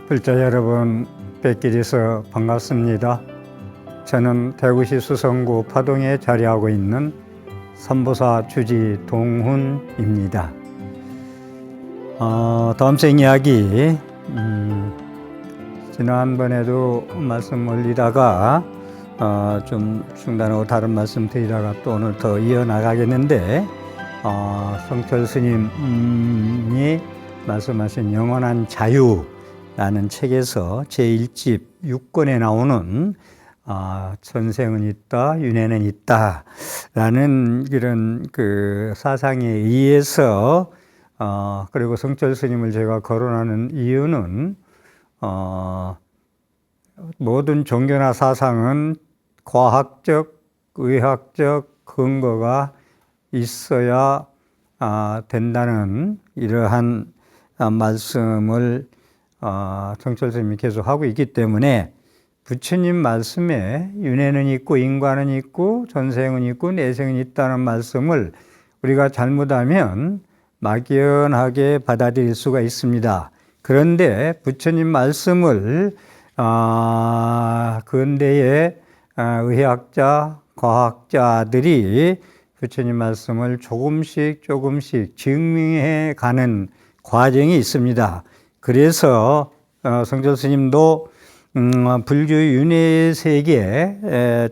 불자 여러분, 뵙게 돼서 반갑습니다. 저는 대구시 수성구 파동에 자리하고 있는 선보사 주지 동훈입니다. 다음 생 이야기, 지난번에도 말씀 올리다가 좀 중단하고 다른 말씀 드리다가 또 오늘 더 이어나가겠는데, 성철 스님이 말씀하신 영원한 자유라는 책에서 제1집 6권에 나오는 전생은 있다, 윤회는 있다 라는 이런 그 사상에 의해서 그리고 성철 스님을 제가 거론하는 이유는 모든 종교나 사상은 과학적, 의학적 근거가 있어야 된다는 이러한 말씀을 성철 스님이 계속 하고 있기 때문에 부처님 말씀에 윤회는 있고 인과는 있고 전생은 있고 내생은 있다는 말씀을 우리가 잘못하면 막연하게 받아들일 수가 있습니다. 그런데 부처님 말씀을 근대의 의학자, 과학자들이 부처님 말씀을 조금씩 증명해 가는 과정이 있습니다. 그래서 성철 스님도 불교 윤회의 세계,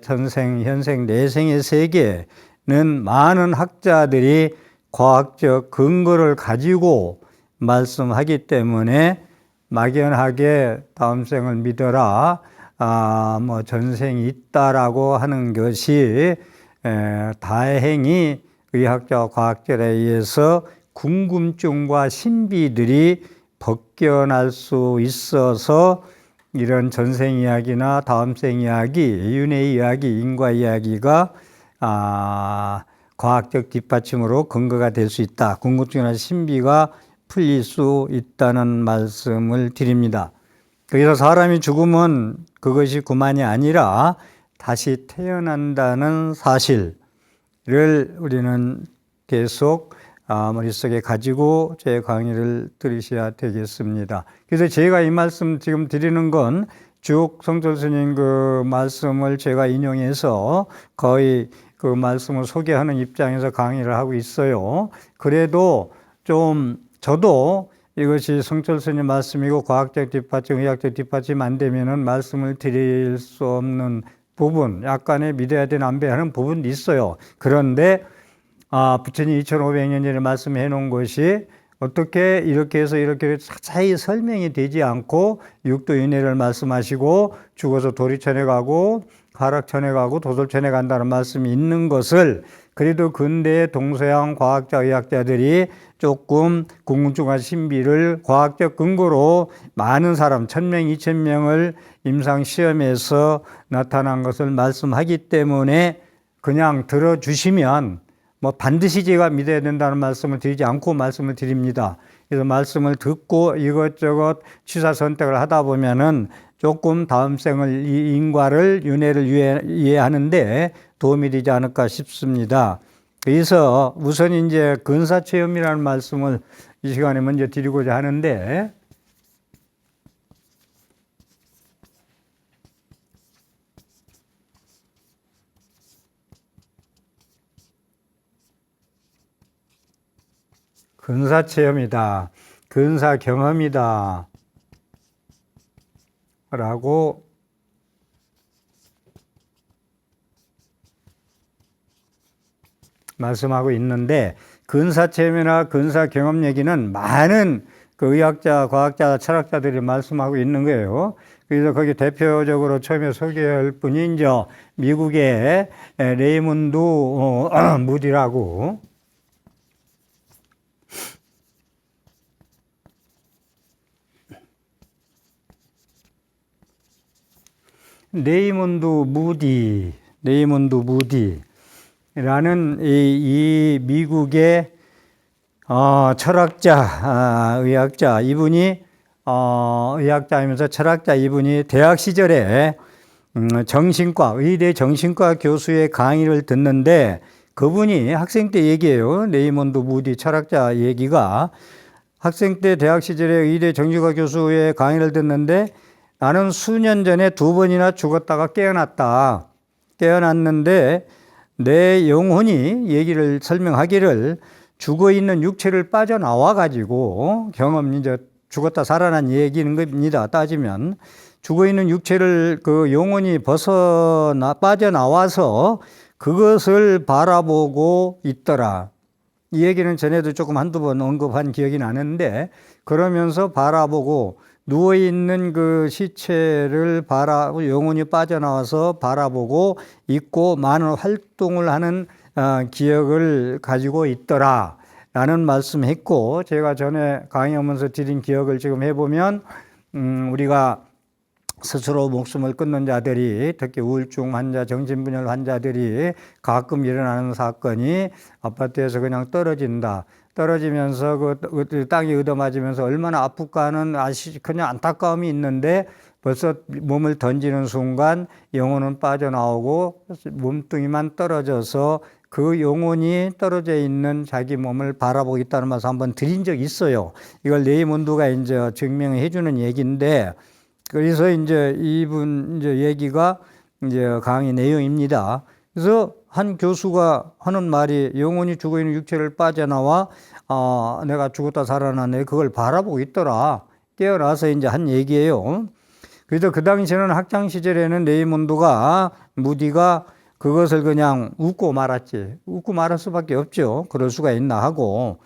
전생, 현생, 내생의 세계는 많은 학자들이 과학적 근거를 가지고 말씀하기 때문에 막연하게 다음 생을 믿어라, 뭐 전생이 있다라고 하는 것이 다행히 의학자와 과학자에 의해서 궁금증과 신비들이 벗겨날 수 있어서 이런 전생 이야기나 다음 생 이야기, 윤회 이야기, 인과 이야기가 과학적 뒷받침으로 근거가 될 수 있다. 궁금증이나 신비가 풀릴 수 있다는 말씀을 드립니다. 그래서 사람이 죽으면 그것이 그만이 아니라 다시 태어난다는 사실을 우리는 계속 머릿속에 가지고 제 강의를 들으셔야 되겠습니다. 그래서 제가 이 말씀 지금 드리는 건 쭉 성철 스님 그 말씀을 제가 인용해서 거의 그 말씀을 소개하는 입장에서 강의를 하고 있어요. 그래도 좀 저도 이것이 성철 스님 말씀이고 과학적 뒷받침, 의학적 뒷받침 안 되면은 말씀을 드릴 수 없는 부분, 약간의 믿어야 되는 안 돼야 하는 부분도 있어요. 그런데 부처님 2500년 전에 말씀해 놓은 것이 어떻게 이렇게 해서 이렇게 자세히 설명이 되지 않고 육도윤회를 말씀하시고 죽어서 도리천에 가고 가락천에 가고 도솔천에 간다는 말씀이 있는 것을 그래도 근대의 동서양 과학자, 의학자들이 조금 궁금증과 신비를 과학적 근거로 많은 사람 1000명, 2000명을 임상시험에서 나타난 것을 말씀하기 때문에 그냥 들어주시면 뭐 반드시 제가 믿어야 된다는 말씀을 드리지 않고 말씀을 드립니다. 그래서 말씀을 듣고 이것저것 취사 선택을 하다 보면은 조금 다음 생을 이 인과를 윤회를 이해하는데 도움이 되지 않을까 싶습니다. 그래서 우선 이제 근사체험이라는 말씀을 이 시간에 먼저 드리고자 하는데 근사체험이다, 근사경험이다 라고 말씀하고 있는데 근사체험이나 근사경험 얘기는 많은 그 의학자, 과학자, 철학자들이 말씀하고 있는 거예요. 그래서 거기 대표적으로 처음에 소개할 분이 이제 미국의 레이먼드 무디라고 레이먼드 무디라는 이 미국의 철학자, 의학자, 이분이 의학자이면서 철학자, 이분이 대학 시절에 정신과, 의대 정신과 교수의 강의를 듣는데 그분이 학생 때 얘기해요. 레이먼드 무디 철학자 얘기가 학생 때 대학 시절에 의대 정규과 교수의 강의를 듣는데 나는 수년 전에 2번이나 죽었다가 깨어났다. 깨어났는데 내 영혼이 얘기를 설명하기를 죽어 있는 육체를 빠져나와 가지고 경험 이제 죽었다 살아난 얘기는 겁니다. 따지면 죽어 있는 육체를 그 영혼이 빠져나와서 그것을 바라보고 있더라. 이 얘기는 전에도 조금 한두 번 언급한 기억이 나는데 그러면서 바라보고 누워있는 그 시체를 영혼이 빠져나와서 바라보고 있고 많은 활동을 하는 기억을 가지고 있더라 라는 말씀했고, 제가 전에 강의하면서 드린 기억을 지금 해보면 우리가 스스로 목숨을 끊는 자들이, 특히 우울증 환자, 정신분열 환자들이 가끔 일어나는 사건이 아파트에서 그냥 떨어진다. 떨어지면서 그 땅이 얻어맞으면서 얼마나 아플까 하는 그냥 안타까움이 있는데 벌써 몸을 던지는 순간 영혼은 빠져나오고 몸뚱이만 떨어져서 그 영혼이 떨어져 있는 자기 몸을 바라보고 있다는 말씀 한번 드린 적이 있어요. 이걸 레이몬드가 이제 증명해 주는 얘기인데, 그래서 이제 이분 이제 얘기가 이제 강의 내용입니다. 그래서 한 교수가 하는 말이 영혼이 죽어 있는 육체를 빠져나와 내가 죽었다 살아났네 그걸 바라보고 있더라. 깨어나서 이제 한 얘기예요. 그래서 그 당시에는 학창 시절에는 무디가 그것을 그냥 웃고 말았지. 웃고 말할 수밖에 없죠. 그럴 수가 있나 하고.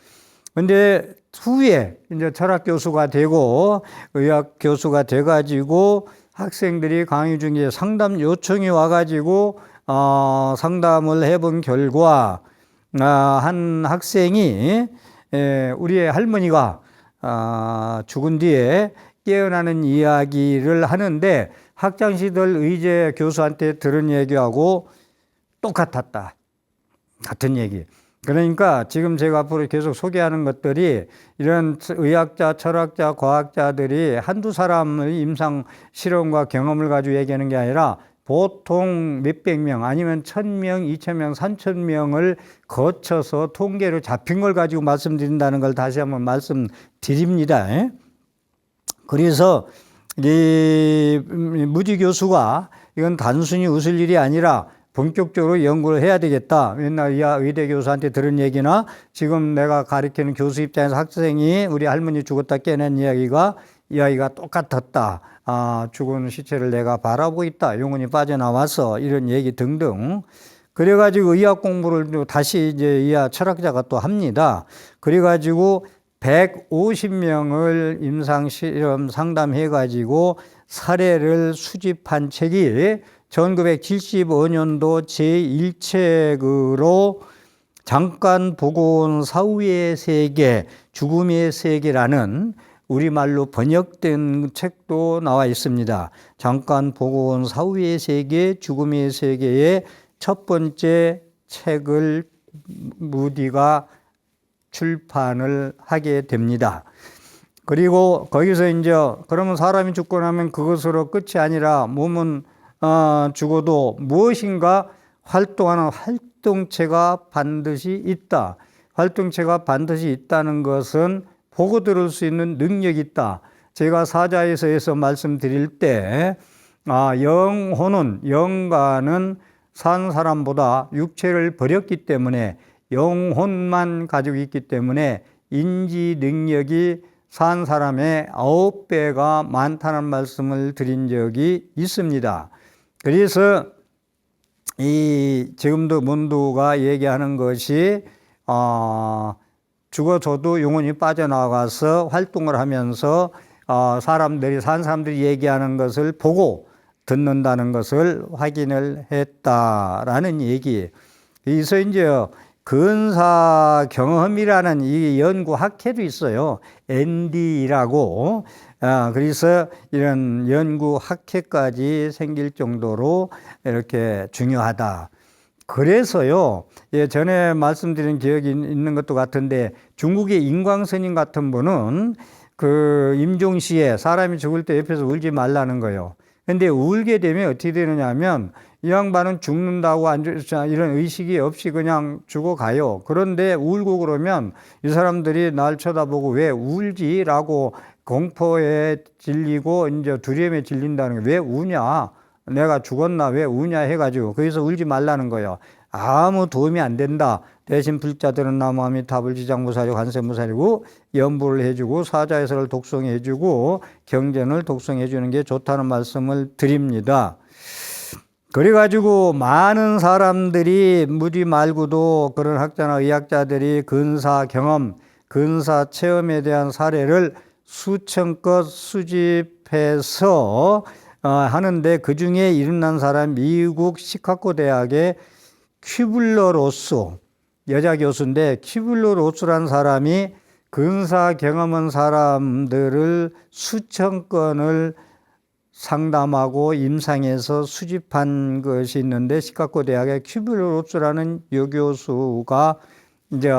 근데 후에 이제 철학 교수가 되고 의학 교수가 돼가지고 학생들이 강의 중에 상담 요청이 와가지고 상담을 해본 결과 한 학생이 우리의 할머니가 죽은 뒤에 깨어나는 이야기를 하는데 학창시절 의제 교수한테 들은 얘기하고 똑같았다. 같은 얘기. 그러니까 지금 제가 앞으로 계속 소개하는 것들이 이런 의학자, 철학자, 과학자들이 한두 사람의 임상 실험과 경험을 가지고 얘기하는 게 아니라 보통 몇백 명 아니면 1000명, 2000명, 3000명을 거쳐서 통계로 잡힌 걸 가지고 말씀드린다는 걸 다시 한번 말씀드립니다. 그래서 이 무디 교수가 이건 단순히 웃을 일이 아니라 본격적으로 연구를 해야 되겠다. 맨날 의대 교수한테 들은 얘기나 지금 내가 가르치는 교수 입장에서 학생이 우리 할머니 죽었다 깨낸 이야기가 똑같았다. 죽은 시체를 내가 바라보고 있다. 영혼이 빠져나와서 이런 얘기 등등. 그래가지고 의학 공부를 다시 이제 의학 철학자가 또 합니다. 그래가지고 150명을 임상실험 상담해가지고 사례를 수집한 책이 1975년도 제1책으로 잠깐 보고 온 사후의 세계, 죽음의 세계라는 우리말로 번역된 책도 나와 있습니다. 잠깐 보고 온 사후의 세계, 죽음의 세계의 첫 번째 책을 무디가 출판을 하게 됩니다. 그리고 거기서 이제 그러면 사람이 죽고 나면 그것으로 끝이 아니라 몸은 죽어도 무엇인가 활동하는 활동체가 반드시 있다. 활동체가 반드시 있다는 것은 보고 들을 수 있는 능력이 있다. 제가 사자에서에서 말씀드릴 때 영가는 산 사람보다 육체를 버렸기 때문에 영혼만 가지고 있기 때문에 인지 능력이 산 사람의 9배가 많다는 말씀을 드린 적이 있습니다. 그래서 지금도 문두가 얘기하는 것이 죽어서도 영혼이 빠져나가서 활동을 하면서 산 사람들이 얘기하는 것을 보고 듣는다는 것을 확인을 했다라는 얘기. 그래서 이제 근사 경험이라는 이 연구 학회도 있어요. ND라고. 그래서 이런 연구 학회까지 생길 정도로 이렇게 중요하다. 그래서요, 전에 말씀드린 기억이 있는 것도 같은데 중국의 인광스님 같은 분은 그 임종시에 사람이 죽을 때 옆에서 울지 말라는 거예요. 근데 울게 되면 어떻게 되느냐 하면 이 양반은 죽는다고 이런 의식이 없이 그냥 죽어가요. 그런데 울고 그러면 이 사람들이 날 쳐다보고 왜 울지라고 공포에 질리고 이제 두려움에 질린다는 게 왜 우냐? 내가 죽었나 왜 우냐 해가지고 거기서 울지 말라는 거예요. 아무 도움이 안 된다. 대신 불자들은 나무아미타불 지장무사리고 관세무사리고 연부를 해주고 사자해설을 독송해주고 경전을 독송해주는 게 좋다는 말씀을 드립니다. 그래가지고 많은 사람들이 무디 말고도 그런 학자나 의학자들이 근사 경험, 근사 체험에 대한 사례를 수천 것 수집해서 하는데 그 중에 이름난 사람 미국 시카고 대학의 퀴블러 로스 여자 교수인데 퀴블러 로스라는 사람이 근사 경험한 사람들을 수천 건을 상담하고 임상해서 수집한 것이 있는데 시카고 대학의 퀴블러 로스라는 여교수가 이제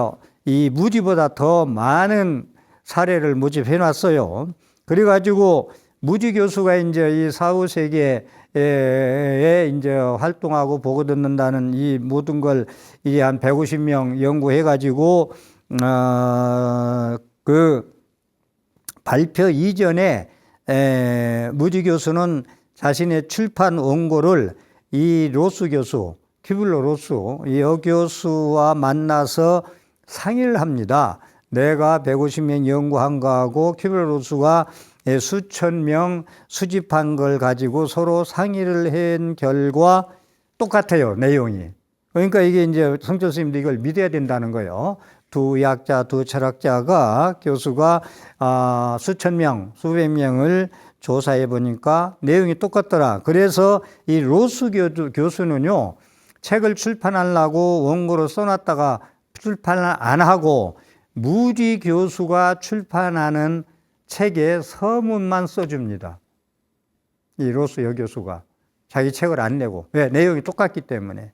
이 무디보다 더 많은 사례를 모집해 놨어요. 그래가지고 무디 교수가 이제 이 사후 세계에 이제 활동하고 보고 듣는다는 이 모든 걸 이제 한 150명 연구해가지고 그 발표 이전에 무디 교수는 자신의 출판 원고를 이 로스 교수, 퀴블러 로스, 이 여교수와 만나서 상의를 합니다. 내가 150명 연구한 거하고 퀴블러 로스가 수천 명 수집한 걸 가지고 서로 상의를 한 결과 똑같아요, 내용이. 그러니까 이게 이제 성철 스님도 이걸 믿어야 된다는 거예요. 두 의학자, 두 철학자가 교수가 수천 명, 수백 명을 조사해 보니까 내용이 똑같더라. 그래서 이 로스 교수는요, 책을 출판하려고 원고로 써놨다가 출판을 안 하고 무디 교수가 출판하는 책에 서문만 써줍니다. 이 로스 여교수가 자기 책을 안 내고 왜 내용이 똑같기 때문에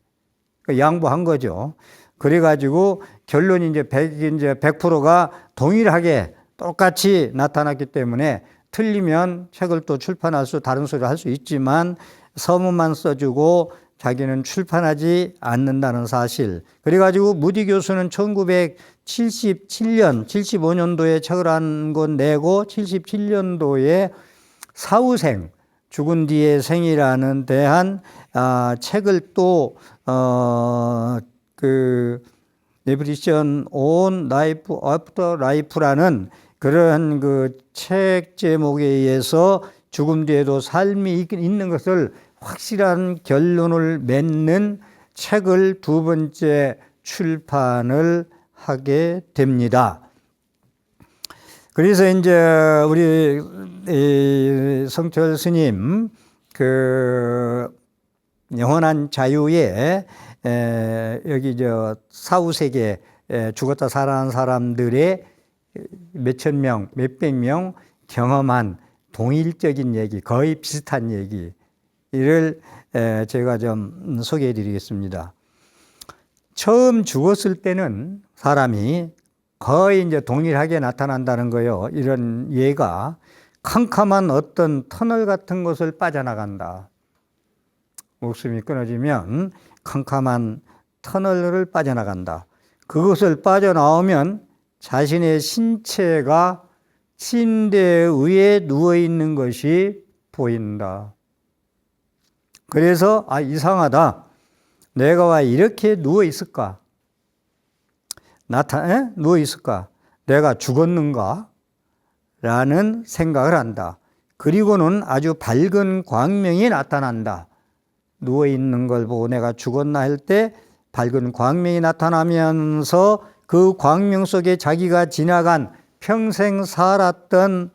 양보한 거죠. 그래가지고 결론이 이제 100%가 동일하게 똑같이 나타났기 때문에 틀리면 책을 또 출판할 수 다른 소리를 할 수 있지만 서문만 써주고 자기는 출판하지 않는다는 사실. 그래가지고 무디 교수는 1977년, 75년도에 책을 한 권 내고 77년도에 사후생, 죽은 뒤의 생이라는 대한 책을 또 Revolution on Life After Life라는 그런 그 책 제목에 의해서 죽음 뒤에도 삶이 있는 것을 확실한 결론을 맺는 책을 두 번째 출판을 하게 됩니다. 그래서 이제 우리 성철 스님 그 영원한 자유에 여기 저 사후 세계 죽었다 살아난 사람들의 몇천 명, 몇백 명 경험한 동일적인 얘기, 거의 비슷한 얘기를 제가 좀 소개해 드리겠습니다. 처음 죽었을 때는 사람이 거의 이제 동일하게 나타난다는 거예요. 이런 예가 캄캄한 어떤 터널 같은 것을 빠져나간다. 목숨이 끊어지면 캄캄한 터널을 빠져나간다. 그것을 빠져나오면 자신의 신체가 침대 위에 누워있는 것이 보인다. 그래서 이상하다. 내가 왜 이렇게 누워있을까? 누워있을까? 내가 죽었는가? 라는 생각을 한다. 그리고는 아주 밝은 광명이 나타난다. 누워있는 걸 보고 내가 죽었나 할 때 밝은 광명이 나타나면서 그 광명 속에 자기가 지나간 평생 살았던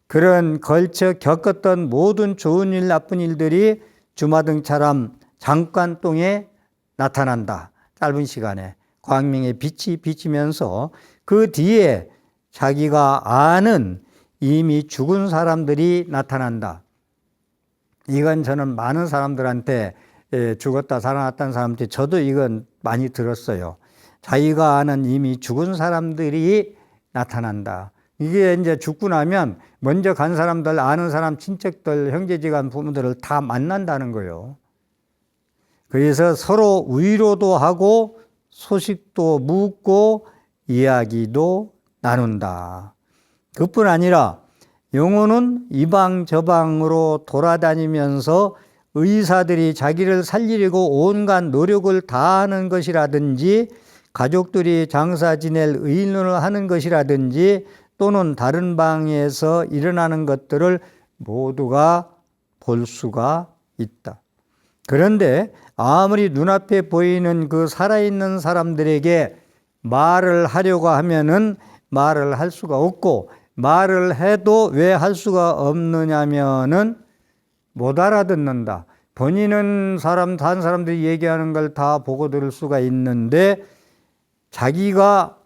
그런 걸쳐 겪었던 모든 좋은 일, 나쁜 일들이 주마등처럼 잠깐 동에 나타난다. 짧은 시간에 광명의 빛이 비치면서 그 뒤에 자기가 아는 이미 죽은 사람들이 나타난다. 이건 저는 많은 사람들한테 죽었다 살아났다는 사람한테 저도 이건 많이 들었어요. 자기가 아는 이미 죽은 사람들이 나타난다. 이게 이제 죽고 나면 먼저 간 사람들, 아는 사람, 친척들, 형제지간 부모들을 다 만난다는 거예요. 그래서 서로 위로도 하고 소식도 묻고 이야기도 나눈다. 그뿐 아니라 영혼은 이방 저방으로 돌아다니면서 의사들이 자기를 살리려고 온갖 노력을 다하는 것이라든지 가족들이 장사 지낼 의논을 하는 것이라든지 또는 다른 방에서 일어나는 것들을 모두가 볼 수가 있다. 그런데 아무리 눈앞에 보이는 그 살아있는 사람들에게 말을 하려고 하면은 말을 할 수가 없고, 말을 해도 왜 할 수가 없느냐면은 못 알아듣는다. 본인은 다른 사람들이 얘기하는 걸 다 보고 들을 수가 있는데 자기가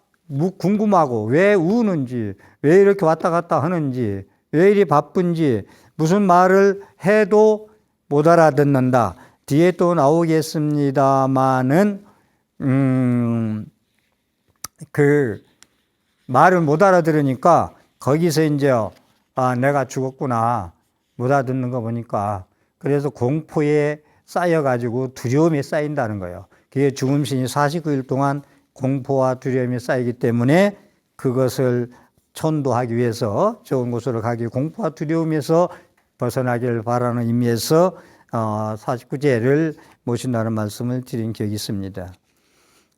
궁금하고 왜 우는지, 왜 이렇게 왔다 갔다 하는지, 왜 이리 바쁜지, 무슨 말을 해도 못 알아듣는다. 뒤에 또 나오겠습니다마는 그 말을 못 알아들으니까 거기서 이제 내가 죽었구나, 못 알아듣는 거 보니까. 그래서 공포에 쌓여가지고 두려움이 쌓인다는 거예요. 그게 죽음신이 49일 동안 공포와 두려움이 쌓이기 때문에 그것을 천도하기 위해서 좋은 곳으로 가기, 공포와 두려움에서 벗어나기를 바라는 의미에서 49제를 모신다는 말씀을 드린 기억이 있습니다.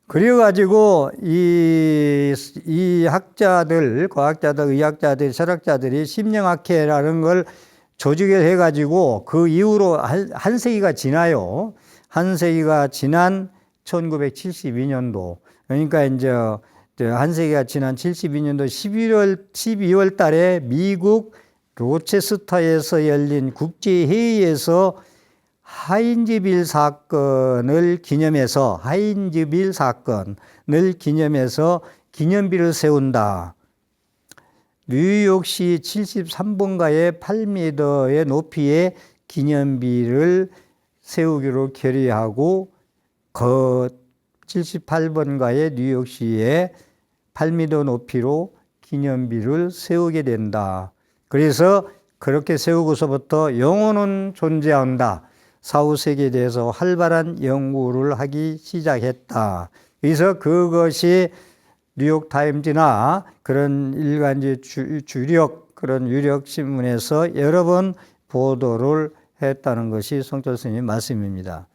그래가지고 이 학자들, 과학자들, 의학자들, 철학자들이 심령학회라는 걸 조직을 해가지고 그 이후로 한 세기가 지나요. 한 세기가 지난 1972년도. 그러니까 이제 한 세기가 지난 72년도 12월 달에 미국 로체스터에서 열린 국제회의에서 하인즈빌 사건을 기념해서 기념비를 세운다. 뉴욕시 73번가의 8m의 높이의 기념비를 세우기로 결의하고 그 78번가의 뉴욕시에 8m 높이로 기념비를 세우게 된다. 그래서 그렇게 세우고서부터 영혼은 존재한다. 사후세계에 대해서 활발한 연구를 하기 시작했다. 그래서 그것이 뉴욕타임즈나 그런 일간지 주력 그런 유력 신문에서 여러 번 보도를 했다는 것이 성철 스님의 말씀입니다.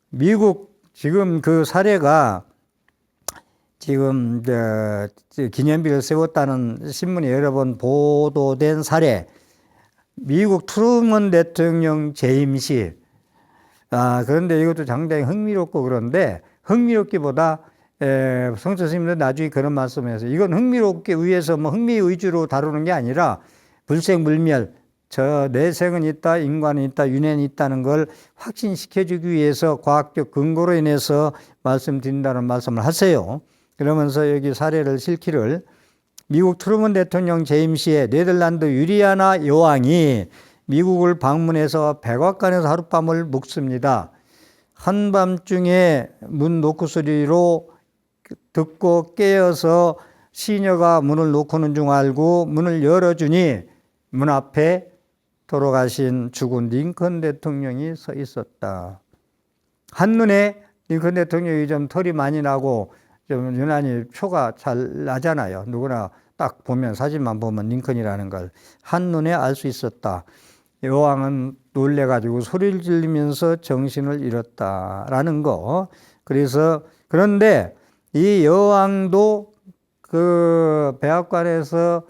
미국 지금 그 사례가 지금 기념비를 세웠다는 신문에 여러 번 보도된 사례, 미국 트루먼 대통령 재임시. 그런데 이것도 상당히 흥미롭고 그런데 흥미롭기보다 성철 스님도 나중에 그런 말씀을 해서 이건 흥미롭게 위해서 흥미 위주로 다루는 게 아니라 불생불멸, 저 내생은 있다, 인간은 있다, 윤회는 있다는 걸 확신시켜주기 위해서 과학적 근거로 인해서 말씀드린다는 말씀을 하세요. 그러면서 여기 사례를 실기를 미국 트루먼 대통령 재임 시에 네덜란드 유리아나 여왕이 미국을 방문해서 백악관에서 하룻밤을 묵습니다. 한밤중에 문 노크 소리로 듣고 깨어서 시녀가 문을 놓고는 중 알고 문을 열어주니 문 앞에 돌아가신 죽은 링컨 대통령이 서 있었다. 한눈에 링컨 대통령이 좀 털이 많이 나고 좀 유난히 표가 잘 나잖아요. 누구나 딱 보면 사진만 보면 링컨이라는 걸 한눈에 알 수 있었다. 여왕은 놀래가지고 소리를 지르면서 정신을 잃었다라는 거. 그래서 그런데 이 여왕도 그 백악관에서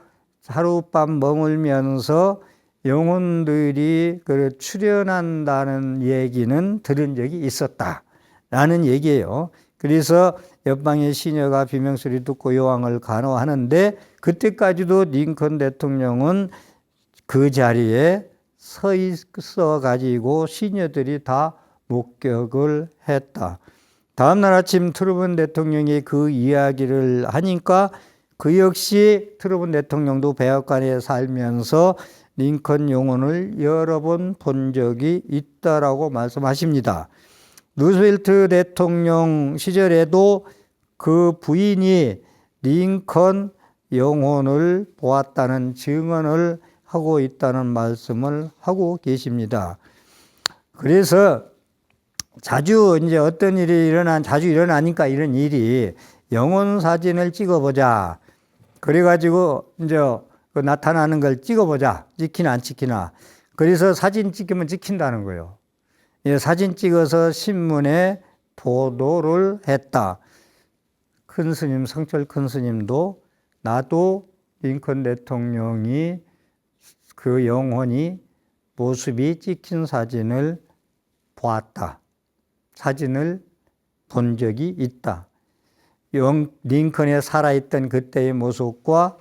하룻밤 머물면서 영혼들이 출현한다는 얘기는 들은 적이 있었다라는 얘기예요. 그래서 옆방의 시녀가 비명소리 듣고 여왕을 간호하는데 그때까지도 링컨 대통령은 그 자리에 서 있어 가지고 시녀들이 다 목격을 했다. 다음날 아침 트루먼 대통령이 그 이야기를 하니까 그 역시 트루먼 대통령도 백악관에 살면서 링컨 영혼을 여러 번 본 적이 있다라고 말씀하십니다. 루스벨트 대통령 시절에도 그 부인이 링컨 영혼을 보았다는 증언을 하고 있다는 말씀을 하고 계십니다. 그래서 자주 이제 어떤 일이 자주 일어나니까 이런 일이 영혼 사진을 찍어보자. 그래가지고 이제 그 나타나는 걸 찍어보자. 찍히나 안 찍히나. 그래서 사진 찍으면 찍힌다는 거예요. 예, 사진 찍어서 신문에 보도를 했다. 큰 스님, 성철 큰 스님도 나도 링컨 대통령이 그 영혼이 모습이 찍힌 사진을 보았다. 사진을 본 적이 있다. 링컨에 살아있던 그때의 모습과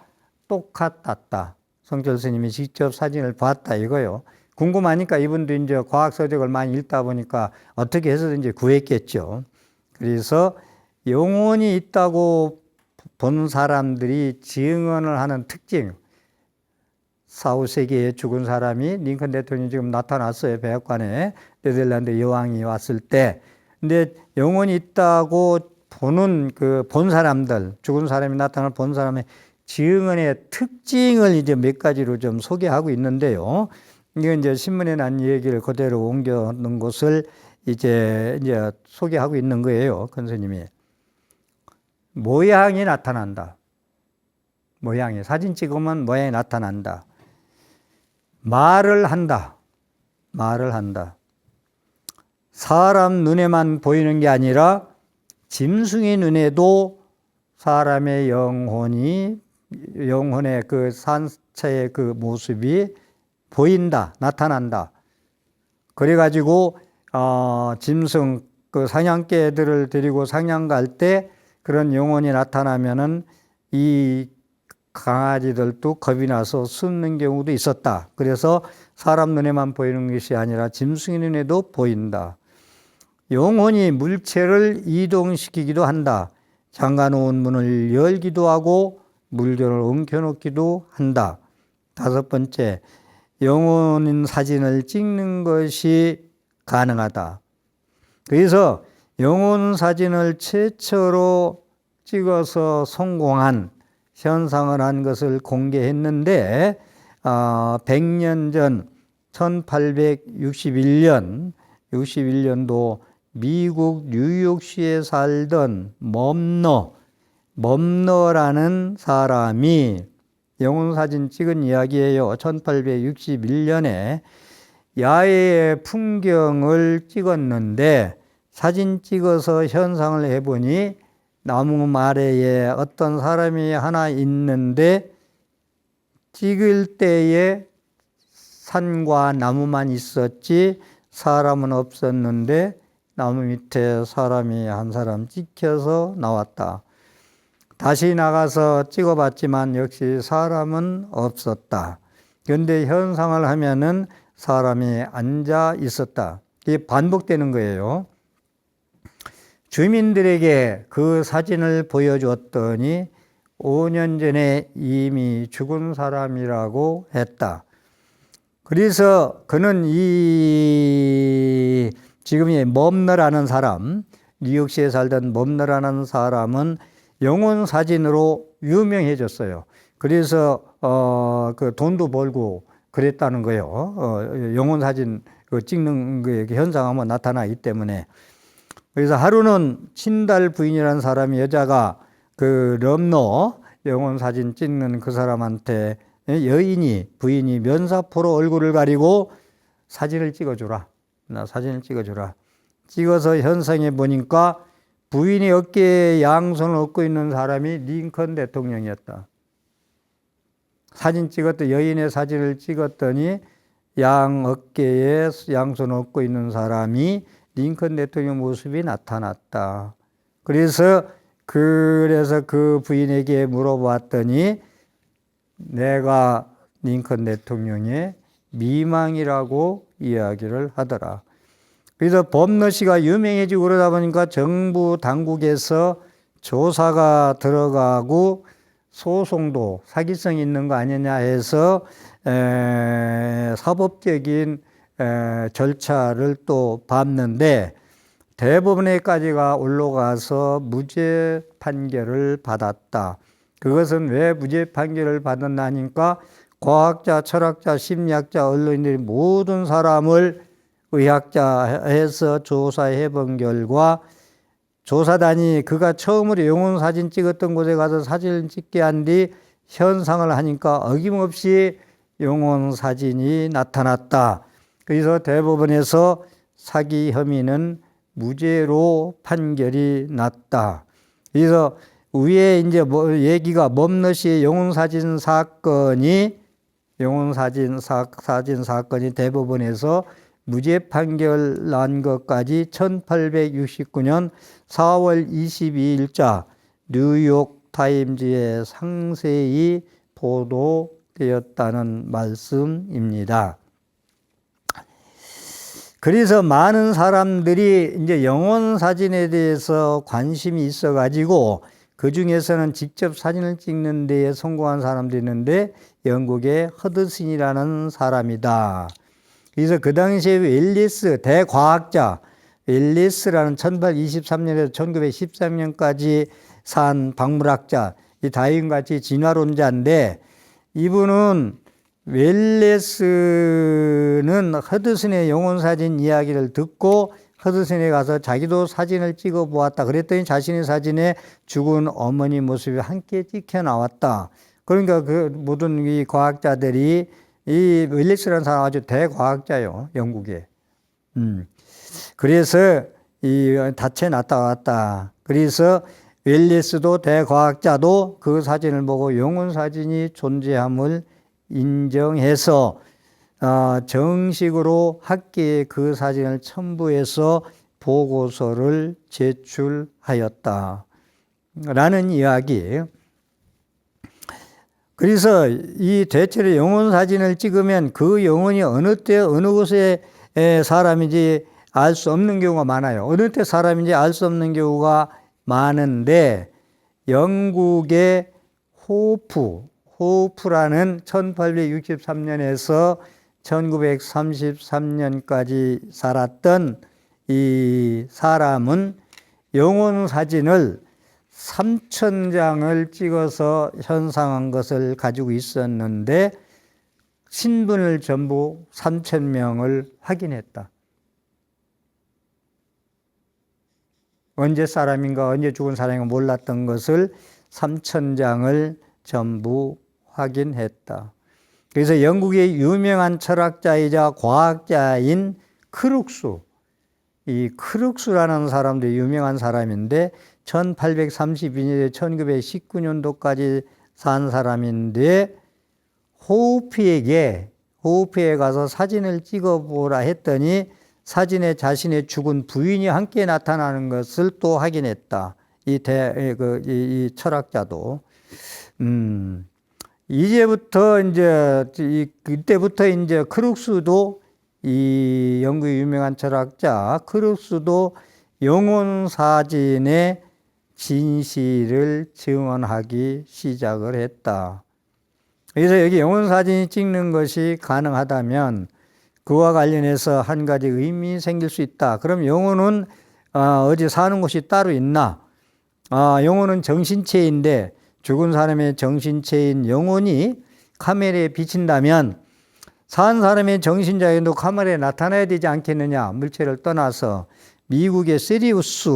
똑같았다. 성철 스님이 직접 사진을 봤다 이거요. 궁금하니까 이분도 이제 과학 서적을 많이 읽다 보니까 어떻게 해서든지 구했겠죠. 그래서 영혼이 있다고 본 사람들이 증언을 하는 특징. 사후세기에 죽은 사람이 링컨 대통령이 지금 나타났어요. 백악관에 네덜란드 여왕이 왔을 때. 근데 영혼이 있다고 본 사람들, 죽은 사람이 나타날 본 사람의 증언의 특징을 이제 몇 가지로 좀 소개하고 있는데요. 이건 이제 신문에 난 얘기를 그대로 옮겨 놓은 것을 이제 소개하고 있는 거예요. 큰 스님이. 모양이 나타난다. 모양이. 사진 찍으면 모양이 나타난다. 말을 한다. 말을 한다. 사람 눈에만 보이는 게 아니라 짐승의 눈에도 사람의 영혼의 그 산체의 그 모습이 보인다, 나타난다. 그래가지고 짐승 그 사냥개들을 데리고 사냥 갈 때 그런 영혼이 나타나면은 이 강아지들도 겁이 나서 숨는 경우도 있었다. 그래서 사람 눈에만 보이는 것이 아니라 짐승의 눈에도 보인다. 영혼이 물체를 이동시키기도 한다. 잠가놓은 문을 열기도 하고 물건을 옮겨놓기도 한다. 다섯 번째, 영혼 사진을 찍는 것이 가능하다. 그래서 영혼 사진을 최초로 찍어서 성공한 현상을 한 것을 공개했는데 100년 전 1861년도 미국 뉴욕시에 살던 멈너라는 사람이 영혼사진 찍은 이야기예요. 1861년에 야외의 풍경을 찍었는데 사진 찍어서 현상을 해보니 나무 아래에 어떤 사람이 하나 있는데 찍을 때에 산과 나무만 있었지 사람은 없었는데 나무 밑에 사람이 한 사람 찍혀서 나왔다. 다시 나가서 찍어봤지만 역시 사람은 없었다. 그런데 현상을 하면은 사람이 앉아 있었다. 이게 반복되는 거예요. 주민들에게 그 사진을 보여주었더니 5년 전에 이미 죽은 사람이라고 했다. 그래서 그는 지금 이 멈너라는 사람, 뉴욕시에 살던 멈너라는 사람은 영혼 사진으로 유명해졌어요. 그래서 그 돈도 벌고 그랬다는 거예요. 영혼 사진 찍는 그 현상 한번 나타나기 때문에. 그래서 하루는 친달 부인이라는 사람이 여자가 그 럼너 영혼 사진 찍는 그 사람한테 부인이 면사포로 얼굴을 가리고 사진을 찍어주라. 나 사진을 찍어주라. 찍어서 현상해 보니까 부인이 어깨에 양손을 얹고 있는 사람이 링컨 대통령이었다. 여인의 사진을 찍었더니 어깨에 양손을 얹고 있는 사람이 링컨 대통령 모습이 나타났다. 그래서 그 부인에게 물어봤더니 내가 링컨 대통령의 미망이라고 이야기를 하더라. 그래서 범너 씨가 유명해지고 그러다 보니까 정부 당국에서 조사가 들어가고 소송도 사기성이 있는 거 아니냐 해서 사법적인 절차를 또 밟는데 대법원에까지가 올라가서 무죄 판결을 받았다. 그것은 왜 무죄 판결을 받았나니까 과학자, 철학자, 심리학자, 언론인들이 모든 사람을 의학자 해서 조사해 본 결과 조사단이 그가 처음으로 영혼 사진 찍었던 곳에 가서 사진을 찍게 한 뒤 현상을 하니까 어김없이 영혼 사진이 나타났다. 그래서 대법원에서 사기 혐의는 무죄로 판결이 났다. 그래서 위에 이제 얘기가 멈넛이 영혼 사진 사건이 대법원에서 무죄 판결 난 것까지 1869년 4월 22일자 뉴욕 타임즈에 상세히 보도되었다는 말씀입니다. 그래서 많은 사람들이 이제 영혼 사진에 대해서 관심이 있어 가지고 그 중에서는 직접 사진을 찍는 데에 성공한 사람도 있는데 영국의 허드슨이라는 사람이다. 그래서 그 당시에 웰리스 대과학자, 웰리스라는 1823년에서 1913년까지 산 박물학자, 이 다윈같이 진화론자인데 이분은 웰리스는 허드슨의 영혼사진 이야기를 듣고 허드슨에 가서 자기도 사진을 찍어 보았다. 그랬더니 자신의 사진에 죽은 어머니 모습이 함께 찍혀 나왔다. 그러니까 그 모든 이 과학자들이 이 웰리스라는 사람 아주 대과학자요, 영국에. 그래서 이 다체 나타났다. 그래서 웰리스도 대과학자도 그 사진을 보고 영혼 사진이 존재함을 인정해서 정식으로 학계에 그 사진을 첨부해서 보고서를 제출하였다. 라는 이야기. 그래서 이 대체로 영혼 사진을 찍으면 그 영혼이 어느 때 어느 곳에 사람인지 알 수 없는 경우가 많아요. 어느 때 사람인지 알 수 없는 경우가 많은데 영국의 호프라는 1863년에서 1933년까지 살았던 이 사람은 영혼 사진을 3,000장을 찍어서 현상한 것을 가지고 있었는데 신분을 전부 3,000명을 확인했다. 언제 사람인가 언제 죽은 사람인가 몰랐던 것을 3,000장을 전부 확인했다. 그래서 영국의 유명한 철학자이자 과학자인 크룩스, 이 크룩스라는 사람도 유명한 사람인데 1832년에 1919년도까지 산 사람인데 호프에 가서 사진을 찍어보라 했더니 사진에 자신의 죽은 부인이 함께 나타나는 것을 또 확인했다. 이 철학자도. 이제부터 그때부터 이제 크룩스도 이 영국의 유명한 철학자 크룩스도 영혼 사진의 진실을 증언하기 시작을 했다. 그래서 여기 영혼 사진이 찍는 것이 가능하다면 그와 관련해서 한 가지 의미 생길 수 있다. 그럼 영혼은 어디 사는 곳이 따로 있나? 영혼은 정신체인데 죽은 사람의 정신체인 영혼이 카메라에 비친다면 산 사람의 정신자에도 카메라에 나타나야 되지 않겠느냐. 물체를 떠나서 미국의 세리우스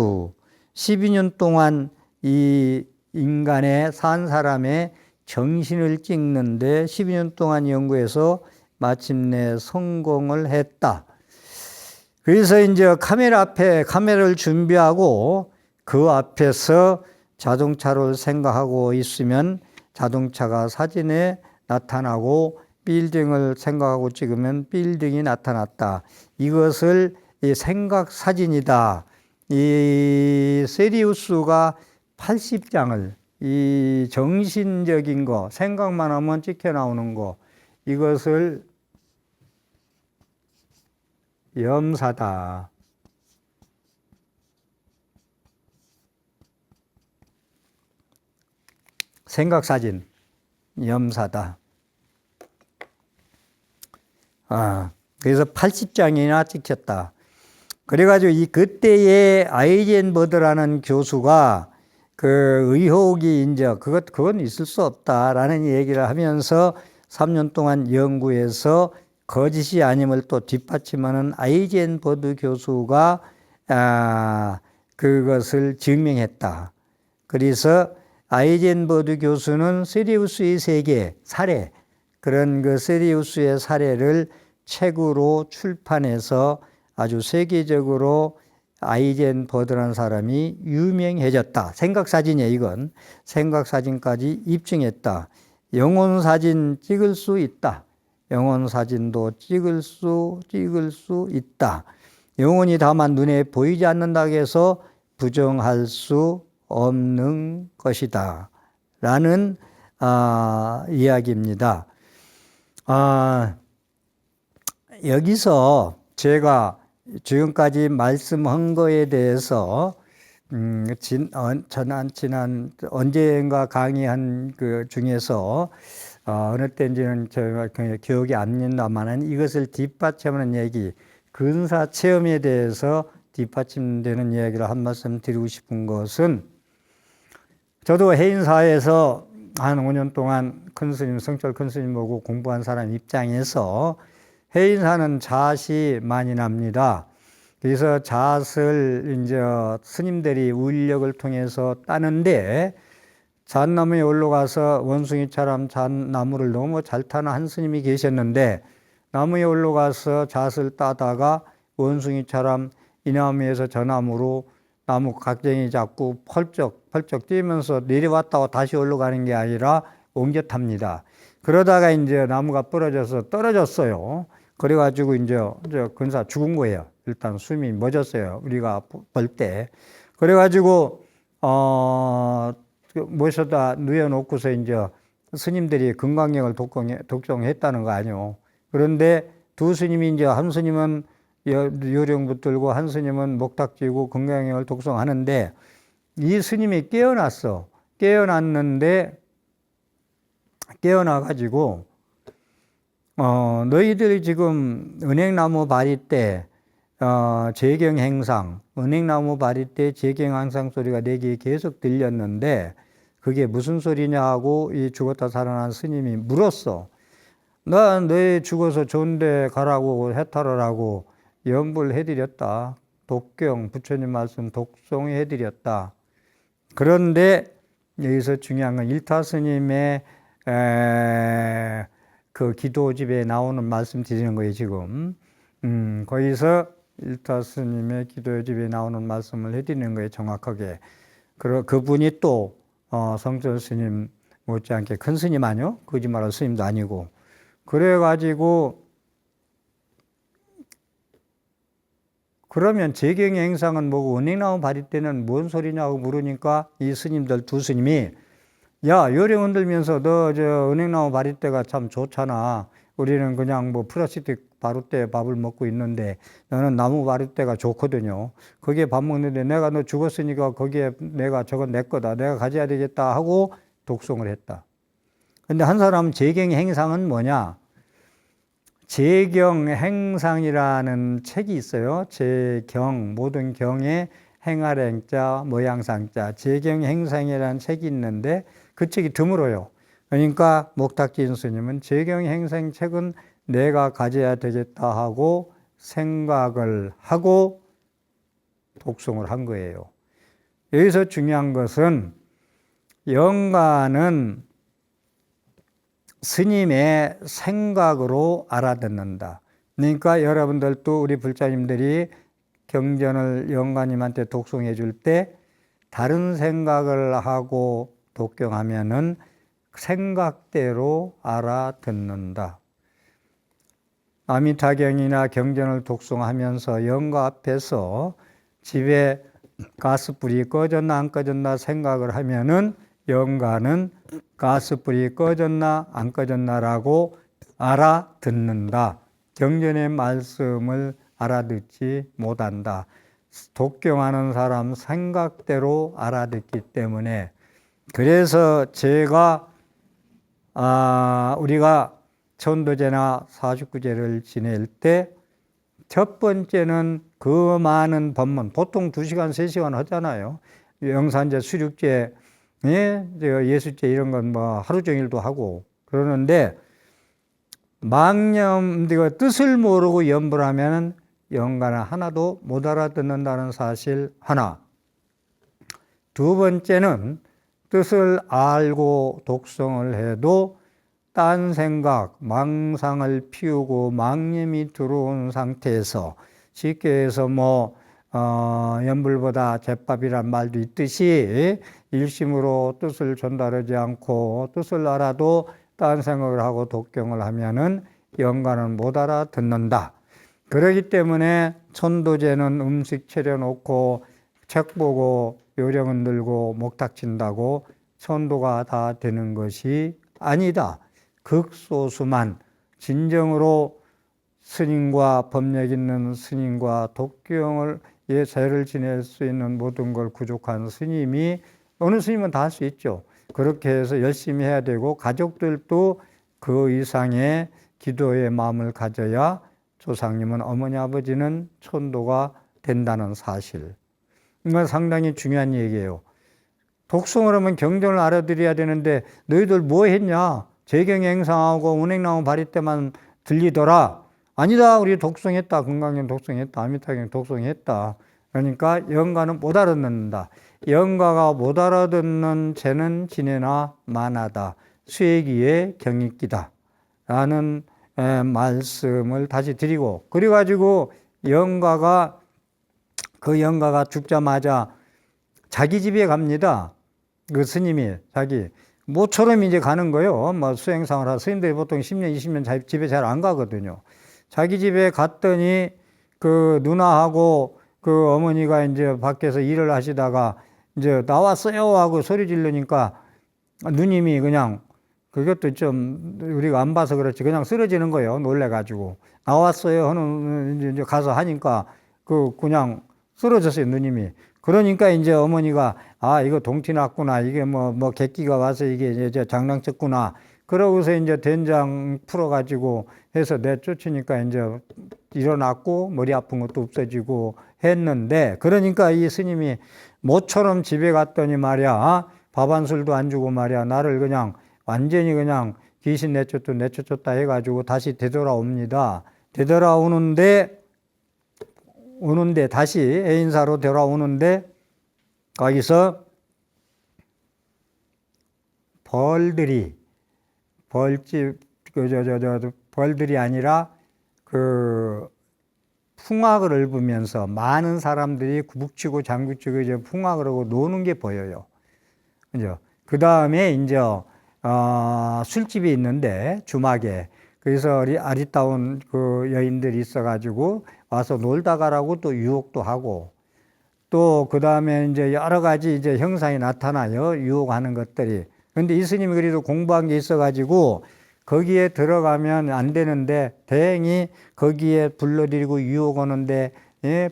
12년 동안 이 인간의 산 사람의 정신을 찍는데 12년 동안 연구해서 마침내 성공을 했다. 그래서 이제 카메라 앞에 카메라를 준비하고 그 앞에서 자동차를 생각하고 있으면 자동차가 사진에 나타나고 빌딩을 생각하고 찍으면 빌딩이 나타났다. 이것을 이 생각 사진이다. 이 세리우스가 80장을 이 정신적인 거 생각만 하면 찍혀 나오는 거 이것을 염사다. 생각사진, 염사다. 그래서 80장이나 찍혔다. 그래가지고 그때의 아이젠버드라는 교수가 그 의혹이 이제 그건 있을 수 없다라는 얘기를 하면서 3년 동안 연구해서 거짓이 아님을 또 뒷받침하는 아이젠버드 교수가 그것을 증명했다. 그래서 아이젠버드 교수는 세리우스의 세계 사례, 그런 그 세리우스의 사례를 책으로 출판해서 아주 세계적으로 아이젠버드라는 사람이 유명해졌다. 생각사진이에요, 이건. 생각사진까지 입증했다. 영혼사진 찍을 수 있다. 영혼사진도 찍을 수 있다. 영혼이 다만 눈에 보이지 않는다고 해서 부정할 수 없는 것이다. 라는 이야기입니다. 여기서 제가 지금까지 말씀한 거에 대해서 지난 언젠가 강의한 그 중에서 어느 때인지는 제가 기억이 안 난다만 이것을 뒷받침하는 얘기, 근사 체험에 대해서 뒷받침되는 이야기를 한 말씀 드리고 싶은 것은, 저도 해인사에서 한 5년 동안 큰 스님, 성철 큰 스님 보고 공부한 사람 입장에서 해인사는 잣이 많이 납니다. 그래서 잣을 이제 스님들이 울력을 통해서 따는데, 잣나무에 올라가서 원숭이처럼 잣나무를 너무 잘 타는 한 스님이 계셨는데, 나무에 올라가서 잣을 따다가 원숭이처럼 이 나무에서 저 나무로 나무 각쟁이 잡고 펄쩍 뛰면서 내려왔다가 다시 올라가는 게 아니라 옮겨 탑니다. 그러다가 이제 나무가 부러져서 떨어졌어요. 그래가지고 이제 근사 죽은 거예요. 일단 숨이 멎었어요. 우리가 볼 때. 그래가지고 모셔다 누워놓고서 이제 스님들이 금강경을 독송했다는 거 아니요. 그런데 두 스님이 이제 한 스님은 요령 붙들고 한 스님은 목탁 쥐고 금강경을 독송하는데, 이 스님이 깨어났어. 깨어나가지고 너희들이 지금 은행나무 바리 때 제경행상, 은행나무 바리 때 제경행상 소리가 내 귀에 계속 들렸는데 그게 무슨 소리냐 하고 이 죽었다 살아난 스님이 물었어. 나 너희 죽어서 좋은데 가라고 해탈하라고 연불 해드렸다. 독경, 부처님 말씀 독송해드렸다. 그런데 여기서 중요한 건 일타 스님의 그 기도집에 나오는 말씀 드리는 거예요, 지금. 거기서 일타 스님의 기도집에 나오는 말씀을 해드리는 거예요, 정확하게. 그분이 또 성철 스님 못지않게 큰 스님 아니요? 거짓말할 스님도 아니고. 그래가지고 그러면 제경의 행상은 뭐고 은행나무 바리 때는 뭔 소리냐고 물으니까 이 스님들 두 스님이, 야, 요령 흔들면서 너 저 은행나무 바리 때가 참 좋잖아. 우리는 그냥 뭐 플라스틱 바루때 밥을 먹고 있는데 너는 나무 바루때가 좋거든요. 거기에 밥 먹는데 내가 너 죽었으니까 거기에 내가 저건 내 거다. 내가 가져야 되겠다 하고 독송을 했다. 근데 한 사람은 제경의 행상은 뭐냐? 제경행상이라는 책이 있어요. 제경, 모든 경에 행아랭자, 모양상자, 제경행상이라는 책이 있는데 그 책이 드물어요. 그러니까 목탁진 스님은 제경행상 책은 내가 가져야 되겠다 하고 생각을 하고 독송을 한 거예요. 여기서 중요한 것은 영가는 스님의 생각으로 알아듣는다. 그러니까 여러분들도 우리 불자님들이 경전을 영가님한테 독송해 줄 때 다른 생각을 하고 독경하면은 생각대로 알아듣는다. 아미타경이나 경전을 독송하면서 영가 앞에서 집에 가스불이 꺼졌나 안 꺼졌나 생각을 하면은 영가는 가스불이 꺼졌나 안 꺼졌나라고 알아듣는다. 경전의 말씀을 알아듣지 못한다. 독경하는 사람 생각대로 알아듣기 때문에, 그래서 제가 우리가 천도제나 49제를 지낼 때 첫 번째는 그 많은 법문, 보통 2시간, 3시간 하잖아요. 영산제, 수륙제, 예수제 이런 건 뭐 하루 종일도 하고 그러는데 뜻을 모르고 연불을 하면 영가는 하나도 못 알아듣는다는 사실 하나. 두 번째는 뜻을 알고 독성을 해도 딴 생각, 망상을 피우고 망념이 들어온 상태에서 쉽게 해서 연불보다 제밥이란 말도 있듯이 일심으로 뜻을 전달하지 않고 뜻을 알아도 딴 생각을 하고 독경을 하면은 영가는 못 알아듣는다. 그렇기 때문에 천도제는 음식 차려놓고 책 보고 요령은 들고 목탁친다고 천도가 다 되는 것이 아니다. 극소수만 진정으로 스님과 법력 있는 스님과 독경을 제를 지낼 수 있는 모든 걸 구족한 스님이 어느 스님은 다 할 수 있죠. 그렇게 해서 열심히 해야 되고 가족들도 그 이상의 기도의 마음을 가져야 조상님은 어머니 아버지는 천도가 된다는 사실. 이건 상당히 중요한 얘기예요. 독성을 하면 경전을 알아들어야 되는데 너희들 뭐 했냐? 재경행상하고 운행나무 바리 때만 들리더라. 아니다. 우리 독성했다. 금강경 독성했다. 아미타경 독성했다. 그러니까 영가는 못 알아듣는다. 영가가 못 알아듣는 죄는 지내나 마나다. 수액이의 경익기다. 라는 말씀을 다시 드리고, 그래가지고 그 영가가 죽자마자 자기 집에 갑니다. 그 스님이 모처럼 이제 가는 거예요. 수행상을 하고, 스님들이 보통 10년, 20년 집에 잘 안 가거든요. 자기 집에 갔더니 그 누나하고 그 어머니가 이제 밖에서 일을 하시다가 이제 나왔어요 하고 소리 지르니까 누님이 그냥 그것도 좀 우리가 안 봐서 그렇지 그냥 쓰러지는 거예요. 놀래가지고 나왔어요 하는 이제 가서 하니까 그냥 쓰러졌어요 누님이. 그러니까 이제 어머니가 이거 동티 났구나 이게 뭐 객기가 와서 이게 이제 장난쳤구나. 그러고서 이제 된장 풀어가지고 해서 내쫓으니까 이제 일어났고 머리 아픈 것도 없어지고 했는데, 그러니까 이 스님이 모처럼 집에 갔더니 말이야 밥 한 술도 안 주고 말이야 나를 그냥 완전히 그냥 귀신 내쫓았다 해가지고 다시 되돌아옵니다. 되돌아오는데 다시 해인사로 돌아오는데 거기서 벌들이 아니라 풍악을 읊으면서 많은 사람들이 북치고 장구치고 이제 풍악을 하고 노는 게 보여요. 그 다음에 이제 술집이 있는데 주막에 그래서 아리따운 그 여인들이 있어가지고 와서 놀다 가라고 또 유혹도 하고, 또 그 다음에 이제 여러 가지 이제 형상이 나타나요. 유혹하는 것들이. 근데 이 스님이 그래도 공부한 게 있어가지고 거기에 들어가면 안 되는데 다행히 거기에 불러들이고 유혹하는데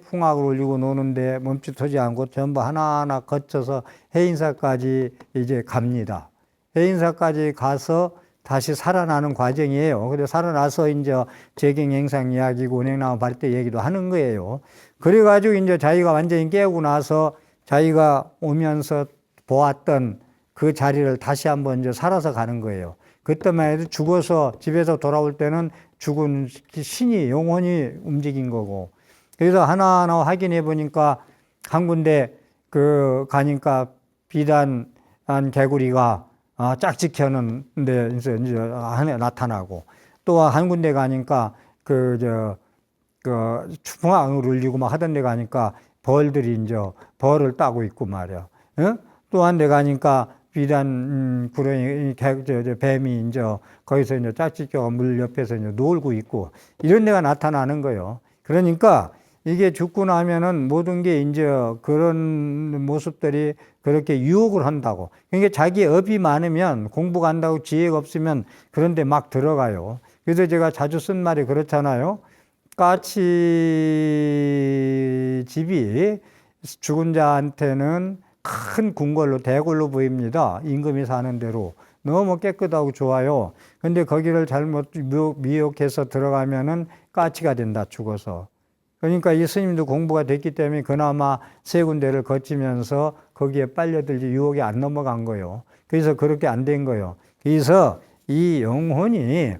풍악을 울리고 노는데 멈칫하지 않고 전부 하나하나 거쳐서 해인사까지 이제 갑니다. 해인사까지 가서 다시 살아나는 과정이에요. 그래서 살아나서 이제 재경행상 이야기고 운행나무 바리 때 얘기도 하는 거예요. 그래가지고 이제 자기가 완전히 깨우고 나서 자기가 오면서 보았던 그 자리를 다시 한번 이제 살아서 가는 거예요. 그때만 해도 죽어서 집에서 돌아올 때는 죽은 신이 영혼이 움직인 거고. 그래서 하나하나 확인해 보니까 한 군데 가니까 비단한 개구리가 짝짓혀는데 이제 하나 나타나고, 또 한 군데 가니까 풍악을 울리고 막 하던 데 가니까 벌들이 이제 벌을 따고 있고 말이야. 또 한 데 가니까 비단 구렁이 뱀이 이제 거기서 이제 짝짓겨 물 옆에서 이제 놀고 있고 이런 데가 나타나는 거예요. 그러니까 이게 죽고 나면은 모든 게 이제 그런 모습들이 그렇게 유혹을 한다고. 그러니까 자기 업이 많으면 공부가 한다고 지혜가 없으면 그런 데 막 들어가요. 그래서 제가 자주 쓴 말이 그렇잖아요. 까치집이 죽은 자한테는 큰 궁궐로 대궐로 보입니다. 임금이 사는 대로 너무 깨끗하고 좋아요. 근데 거기를 잘못 미혹해서 들어가면은 까치가 된다, 죽어서. 그러니까 이 스님도 공부가 됐기 때문에 그나마 세 군데를 거치면서 거기에 빨려들지 유혹이 안 넘어간 거예요. 그래서 그렇게 안 된 거예요. 그래서 이 영혼이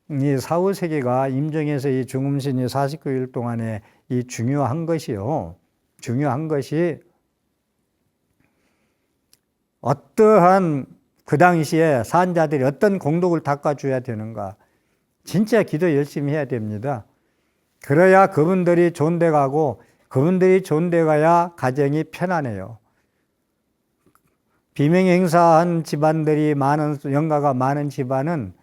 이 사후세계가 임정에서 이 중음신이 49일 동안에 이 중요한 것이요. 중요한 것이 어떠한 그 당시에 산자들이 어떤 공덕을 닦아줘야 되는가. 진짜 기도 열심히 해야 됩니다. 그래야 그분들이 존대 가고 그분들이 존대 가야 가정이 편안해요. 비명행사한 집안들이 많은, 영가가 많은 집안은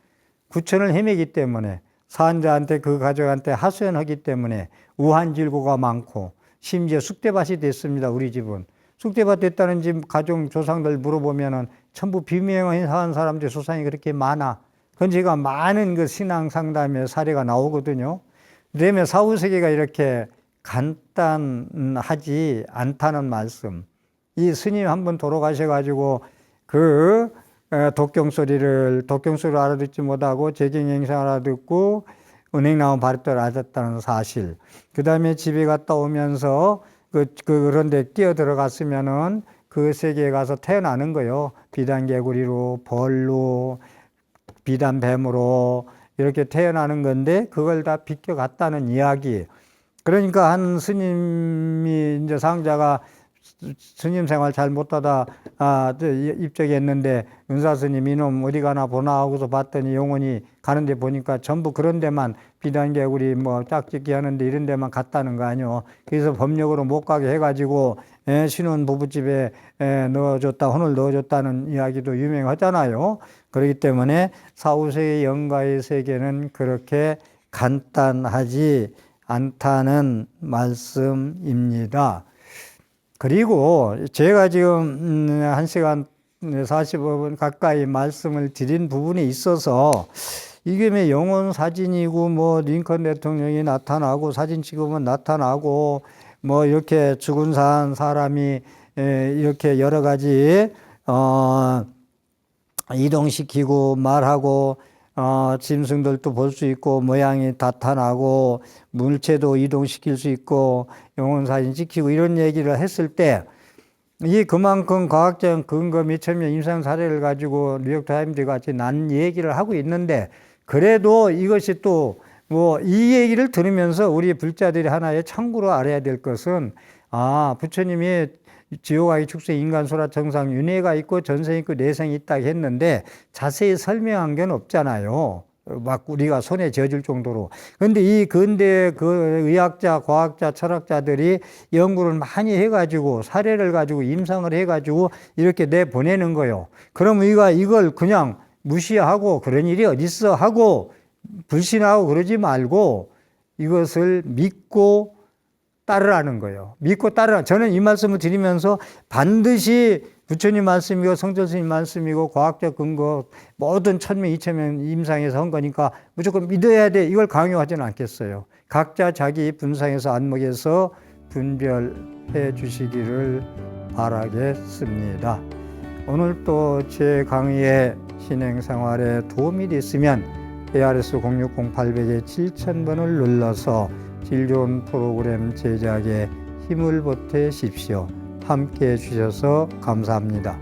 구천을 헤매기 때문에 산자한테 그 가족한테 하소연하기 때문에 우한질고가 많고 심지어 쑥대밭이 됐습니다. 우리 집은. 쑥대밭 됐다는 집 가족 조상들 물어보면은 전부 비명행사한 사람들 조상이 그렇게 많아. 그건 제가 많은 그 신앙 상담의 사례가 나오거든요. 그러면 사후세계가 이렇게 간단하지 않다는 말씀. 이 스님 한 번 돌아가셔가지고 그 독경소리를 알아듣지 못하고 재경행상 알아듣고 은행 나온 바리또를 알았다는 사실. 그 다음에 집에 갔다 오면서 그런데 뛰어 들어갔으면은 그 세계에 가서 태어나는 거예요. 비단개구리로, 벌로, 비단뱀으로 이렇게 태어나는 건데 그걸 다 비껴갔다는 이야기. 그러니까 한 스님이 이제 상자가 스님 생활 잘 못하다 입적했는데 은사 스님 이놈 어디 가나 보나 하고서 봤더니 영혼이 가는데 보니까 전부 그런 데만 비단개구리 뭐 짝짓기 하는데 이런 데만 갔다는 거 아니요. 그래서 법력으로 못 가게 해가지고 신혼 부부집에 넣어줬다 혼을 넣어줬다는 이야기도 유명하잖아요. 그렇기 때문에 사후세계 영가의 세계는 그렇게 간단하지 않다는 말씀입니다. 그리고 제가 지금 1시간 45분 가까이 말씀을 드린 부분에 있어서 이게 왜 영혼 사진이고 뭐 링컨 대통령이 나타나고 사진 찍으면 나타나고 뭐 이렇게 죽은 사람이 이렇게 여러 가지 이동시키고 말하고 짐승들도 볼 수 있고 모양이 나타나고 물체도 이동시킬 수 있고 영혼사진 찍히고 이런 얘기를 했을 때 이게 그만큼 과학적 근거 미천면 임상 사례를 가지고 뉴욕타임즈 같이 난 얘기를 하고 있는데 그래도 이것이 또 뭐 이 얘기를 들으면서 우리 불자들이 하나의 참고로 알아야 될 것은 부처님이 지옥아기 축생 인간소라 정상 윤회가 있고 전생 있고 내생이 있다 했는데 자세히 설명한 건 없잖아요. 막 우리가 손에 쥐어질 정도로. 그런데 이 근대 그 의학자, 과학자, 철학자들이 연구를 많이 해가지고 사례를 가지고 임상을 해가지고 이렇게 내보내는 거예요. 그럼 우리가 이걸 그냥 무시하고 그런 일이 어딨어 하고 불신하고 그러지 말고 이것을 믿고 따르라는 거예요. 믿고 따르라. 저는 이 말씀을 드리면서 반드시 부처님 말씀이고 성철스님 말씀이고 과학적 근거 모든 천명 이천명 임상에서 한 거니까 무조건 믿어야 돼. 이걸 강요하지는 않겠어요. 각자 자기 분상에서 안목에서 분별해 주시기를 바라겠습니다. 오늘 또 제 강의의 진행 생활에 도움이 됐으면 ARS 060-800-7000번을 눌러서 질 좋은 프로그램 제작에 힘을 보태십시오. 함께 해주셔서 감사합니다.